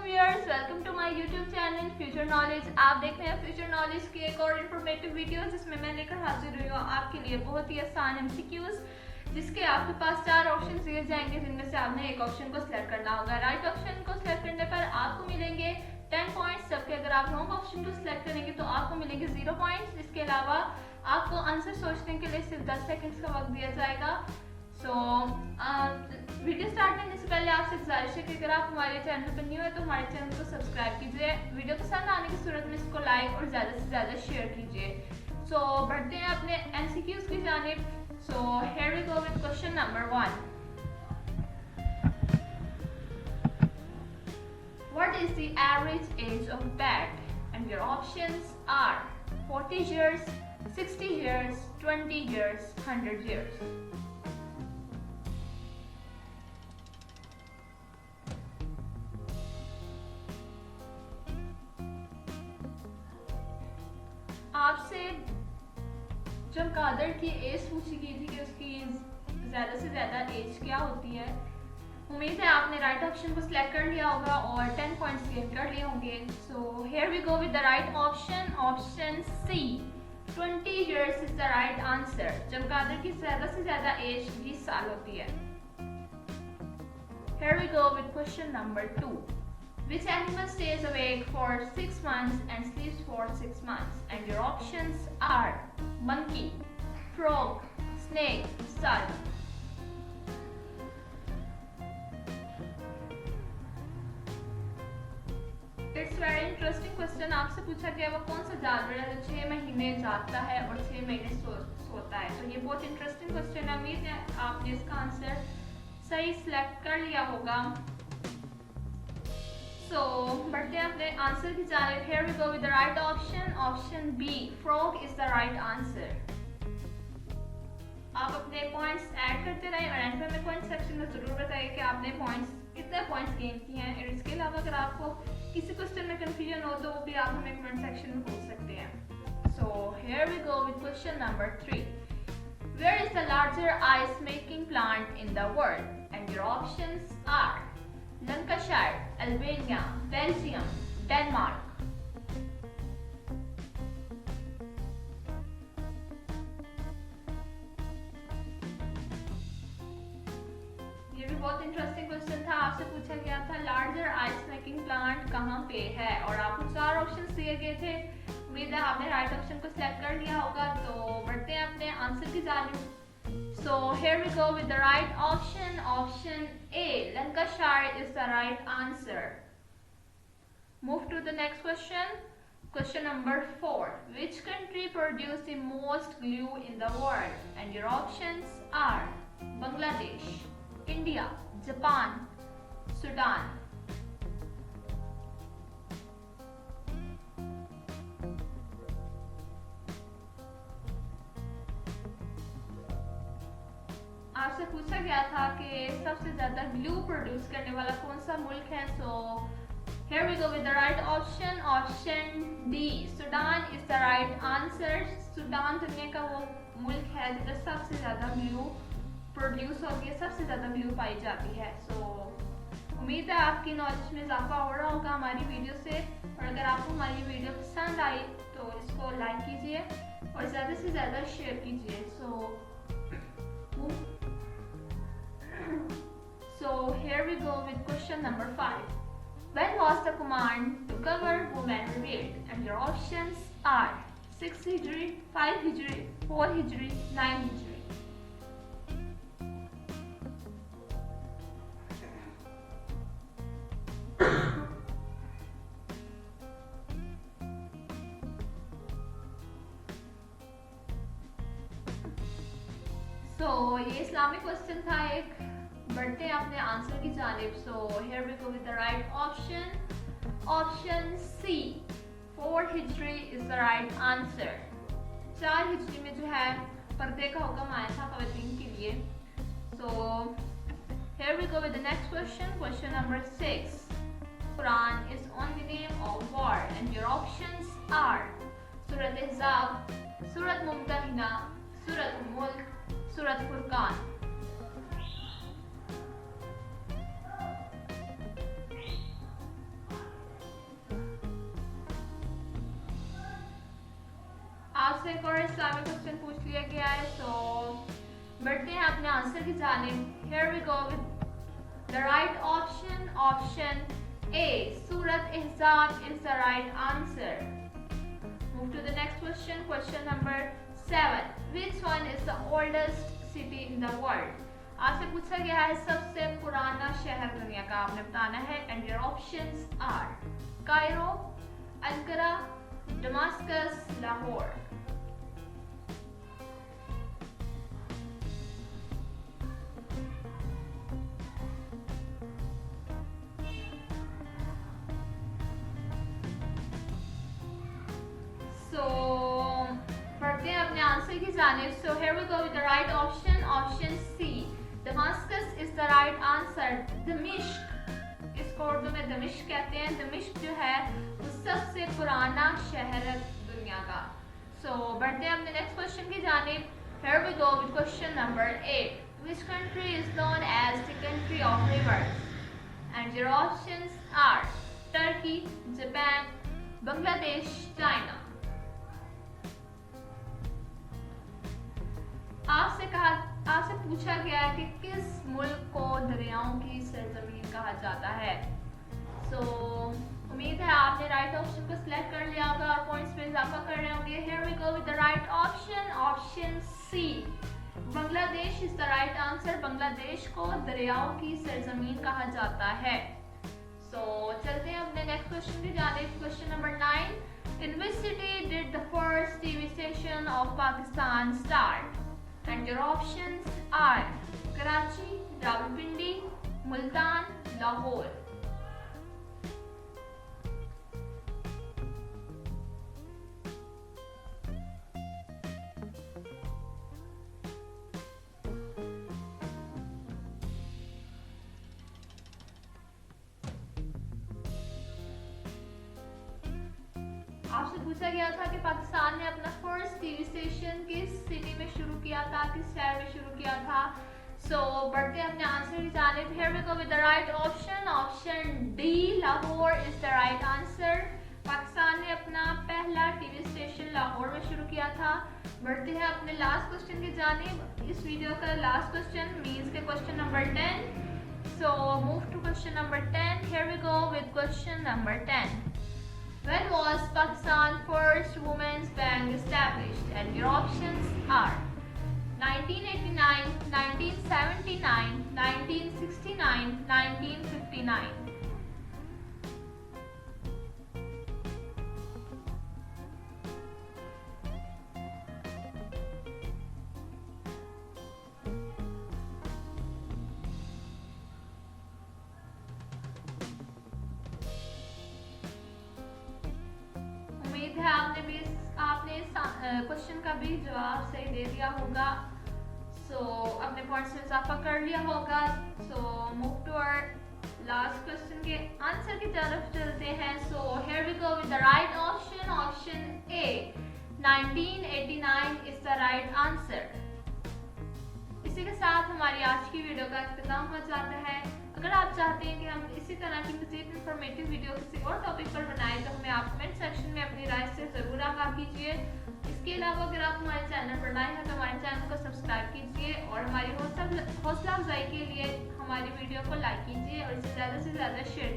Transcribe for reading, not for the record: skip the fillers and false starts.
Viewers, welcome to my YouTube channel Future Knowledge. आप देख रहे हैं फ्यूचर नॉलेज की एक और इन्फॉर्मेटिव वीडियो जिसमें मैं लेकर हाजिर हुई हूँ आपके लिए बहुत ही आसान एमसीक्यूज, जिसके आपके पास 4 ऑप्शन दिए जाएंगे जिनमें से आपने एक ऑप्शन को सिलेक्ट करना होगा। राइट ऑप्शन को सिलेक्ट करने पर आपको मिलेंगे 10 पॉइंट्स, जबकि अगर आप रॉन्ग ऑप्शन को सिलेक्ट करेंगे तो आपको मिलेंगे 0 पॉइंट्स। इसके अलावा आपको आंसर सोचने के लिए सिर्फ 10 सेकंड्स का वक्त दिया जाएगा। वीडियो स्टार्ट करने से पहले आपसे गुजारिश है कि अगर आप हमारे चैनल पर न्यू है तो हमारे चैनल को सब्सक्राइब कीजिए। वीडियो पसंद आने की सूरत में इसको लाइक और ज़्यादा से ज़्यादा शेयर कीजिए। बढ़ते हैं अपने एमसीक्यूज की जानिब। Here we go with question number 1। What is the average age of a bat? And your options are 40 years, 60 years, 20 years, 100 years. आपसे चमगादड़ की एज पूछी गई थी कि उसकी ज्यादा से ज्यादा एज क्या होती है। उम्मीद है आपने राइट ऑप्शन को सिलेक्ट कर लिया होगा और 10 पॉइंट्स गेन कर लिए होंगे। Here we go with the right option, option C, 20 years is the right answer. चमगादड़ की ज्यादा से ज्यादा एज 20 साल होती है। Here we go with question number 2. Which animal stays awake for 6 months and sleeps for 6 months? And your options are monkey, frog, snake, sun. It's very interesting question। आपसे पूछा गया वो कौन सा जानवर है जो 6 महीने जागता है और 6 महीने सोता है। तो ये बहुत इंटरेस्टिंग क्वेश्चन है। उम्मीद है आपने इसका आंसर सही सिलेक्ट कर लिया होगा। बढ़ते हैं अपने आंसर की जानिब। Here we go with the right option, option B, frog is the right answer. आप अपने पॉइंट्स ऐड करते रहें और एंड में कमेंट सेक्शन में जरूर बताइए कि आपने कितने पॉइंट्स गेन किए हैं। और इसके अलावा अगर आपको किसी क्वेश्चन में कंफ्यूजन हो तो वो भी आप हमें कमेंट सेक्शन में पूछ सकते हैं। Here we go with question number 3. Where is the larger ice making plant in the world? And your options are Lancashire, Albania, Belgium, Denmark. ये भी बहुत इंटरेस्टिंग क्वेश्चन था। आपसे पूछा गया था लार्जर आइस मेकिंग प्लांट कहाँ पे है और आपको 4 ऑप्शंस दिए गए थे। उम्मीद है आपने राइट ऑप्शन को सिलेक्ट कर लिया होगा। तो बढ़ते हैं अपने आंसर की जानिब। Here we go with the right option, option A, Lancashire is the right answer. Move to the next question. Question number 4. Which country produces the most glue in the world? And your options are Bangladesh, India, Japan, Sudan. आपसे पूछा गया था कि सबसे ज्यादा glue produce करने वाला कौन सा मुल्क है। Here we go with the right option, option D, Sudan is the right answer. Sudan दुनिया का वो मुल्क है जिधर सबसे ज्यादा ग्लू प्रोड्यूस होती है, सबसे ज्यादा ग्लू पाई जाती है। उम्मीद है आपकी नॉलेज में इजाफा हो रहा होगा हमारी वीडियो से। और अगर आपको हमारी वीडियो पसंद आई तो इसको लाइक कीजिए और ज्यादा से ज्यादा शेयर कीजिए। Here we go with question number 5. When was the command to cover women revealed? And your options are 6 Hijri, 5 Hijri, 4 Hijri, 9 Hijri. ये इस्लामिक क्वेश्चन था एक। बढ़ते हैं अपने आंसर की जानिब। Here we go with the right option, option C, 4 Hijri is the right answer. 4 हिजरी में जो है पर्दे का हुक्म आया था ख़वातीन के लिए। Here we go with the next question, question number 6. Quran is on the name of war and your options are Surat Ahzab, Surat Mumtahina, Surat Mulk, Surat Furqan. आपसे एक और इस्लामिक क्वेश्चन पूछ लिया गया है। सो बढ़ते हैं अपने आंसर की जानिब। Here we go with the right option. Option A, Surat Ahzab is the right answer. Move to the next question. Question number 7, which one is the oldest city in the world. आपसे पूछा गया है सबसे पुराना शहर दुनिया का, आपने बताना है। And your options are Cairo, Ankara, Damascus, Lahore. बढ़ते हैं अपने आंसर की जानिब। So here we go with the right option. Option C, Damascus is the right answer. दमिश्क, इसको उर्दू में दमिश्क कहते हैं। दमिश्क जो है वो सबसे पुराना शहर है दुनिया का। सो बढ़ते हैं अपने नेक्स्ट क्वेश्चन की जानिब। Here we go with question number 8, which country is known as the country of rivers. And your options are Turkey, Japan, Bangladesh, China. आपसे पूछा गया है कि किस मुल्क को दरियाओं की सरजमीन कहा जाता है। सो उम्मीद है आपने राइट ऑप्शन को सिलेक्ट कर लिया होगा और पॉइंट्स में इजाफा कर रहे होंगे। Here we go with the right option. Option C, Bangladesh is the right answer. Bangladesh को दरियाओं की सरजमीन कहा जाता है। सो चलते हैं अपने नेक्स्ट क्वेश्चन की जानिब। Question number 9, in which city did the first TV station of Pakistan start? And your options are Karachi, Rawalpindi, Multan, Lahore. आपसे पूछा गया था कि पाकिस्तान ने अपना फर्स्ट टीवी स्टेशन किस सिटी में शुरू किया था, किस शहर में शुरू किया था। सो बढ़ते हैं अपने आंसर की जानिब। Here we go with the right option. Option D, Lahore is the right answer. Pakistan ने अपना पहला टीवी स्टेशन लाहौर में शुरू किया था। बढ़ते हैं अपने लास्ट क्वेश्चन की जानिब। इस वीडियो का लास्ट क्वेश्चन मींस के question number 10। So move to question number 10। Here we go with question number 10, when was Pakistan first women's bank established? And your options are 1989, 1979, 1969, 1959. आपने क्वेश्चन का भी जवाब सही दे दिया होगा। सो अपने पॉइंट्स में इजाफा कर लिया होगा। So move to our last question के आंसर की तरफ चलते हैं। So here we go with the right option. Option A, 1989 is the right answer. इसी के साथ हमारी आज की वीडियो का इख्तिताम हो जाता है। अगर आप चाहते हैं कि हम इसी तरह की मज़ीद इंफॉर्मेटिव वीडियो किसी और टॉपिक पर बनाएं तो हमें आप कमेंट सेक्शन में अपनी राय से ज़रूर आगाह कीजिए। इसके अलावा अगर आप हमारे चैनल पर नए हैं तो हमारे चैनल को सब्सक्राइब कीजिए और हमारी हौसला अफजाई के लिए हमारी वीडियो को लाइक कीजिए और इसे ज़्यादा से ज़्यादा शेयर